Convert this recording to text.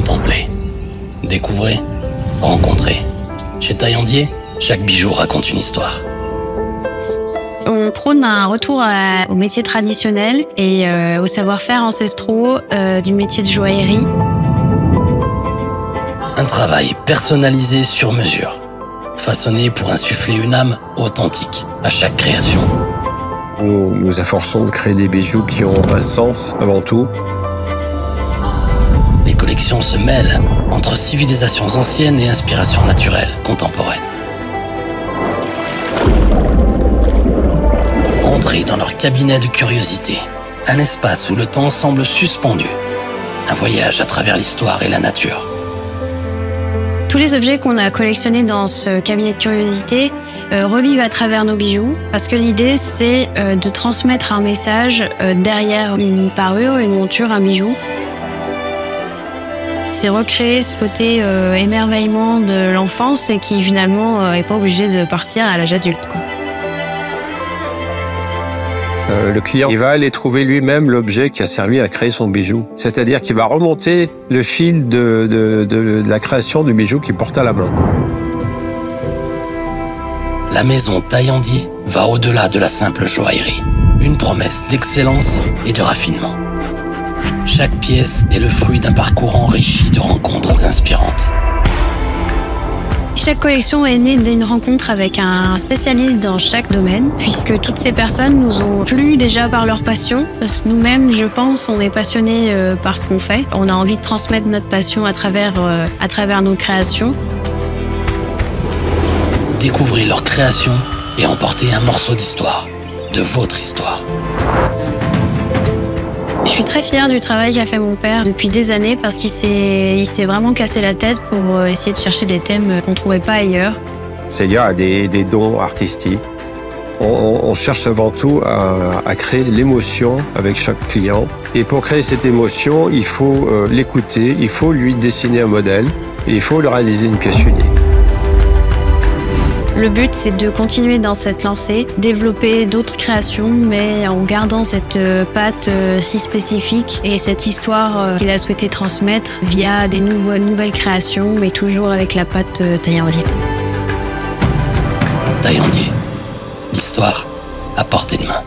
Contemplez, découvrez, rencontrez. Chez Taillandier, chaque bijou raconte une histoire. On prône un retour aux métiers traditionnels et aux savoir-faire ancestraux du métier de joaillerie. Un travail personnalisé sur mesure, façonné pour insuffler une âme authentique à chaque création. Nous nous efforçons de créer des bijoux qui ont un sens avant tout. Les collections se mêlent entre civilisations anciennes et inspirations naturelles contemporaines. Entrez dans leur cabinet de curiosité, un espace où le temps semble suspendu, un voyage à travers l'histoire et la nature. Tous les objets qu'on a collectionnés dans ce cabinet de curiosité revivent à travers nos bijoux parce que l'idée c'est de transmettre un message derrière une parure, une monture, un bijou. C'est recréer ce côté émerveillement de l'enfance et qui finalement n'est pas obligé de partir à l'âge adulte, quoi. Le client, il va aller trouver lui-même l'objet qui a servi à créer son bijou. C'est-à-dire qu'il va remonter le fil de la création du bijou qu'il porte à la main. La maison Taillandier va au-delà de la simple joaillerie. Une promesse d'excellence et de raffinement. Chaque pièce est le fruit d'un parcours enrichi de rencontres inspirantes. Chaque collection est née d'une rencontre avec un spécialiste dans chaque domaine, puisque toutes ces personnes nous ont plu déjà par leur passion, parce que nous-mêmes, je pense, on est passionnés par ce qu'on fait. On a envie de transmettre notre passion à travers nos créations. Découvrez leurs créations et emportez un morceau d'histoire, de votre histoire. Je suis très fière du travail qu'a fait mon père depuis des années parce qu'il s'est vraiment cassé la tête pour essayer de chercher des thèmes qu'on ne trouvait pas ailleurs. C'est lié à des dons artistiques. On cherche avant tout à créer l'émotion avec chaque client. Et pour créer cette émotion, il faut l'écouter, il faut lui dessiner un modèle et il faut lui réaliser une pièce unique. Le but, c'est de continuer dans cette lancée, développer d'autres créations, mais en gardant cette patte si spécifique et cette histoire qu'il a souhaité transmettre via des nouvelles créations, mais toujours avec la patte Taillandier. Taillandier, l'histoire à portée de main.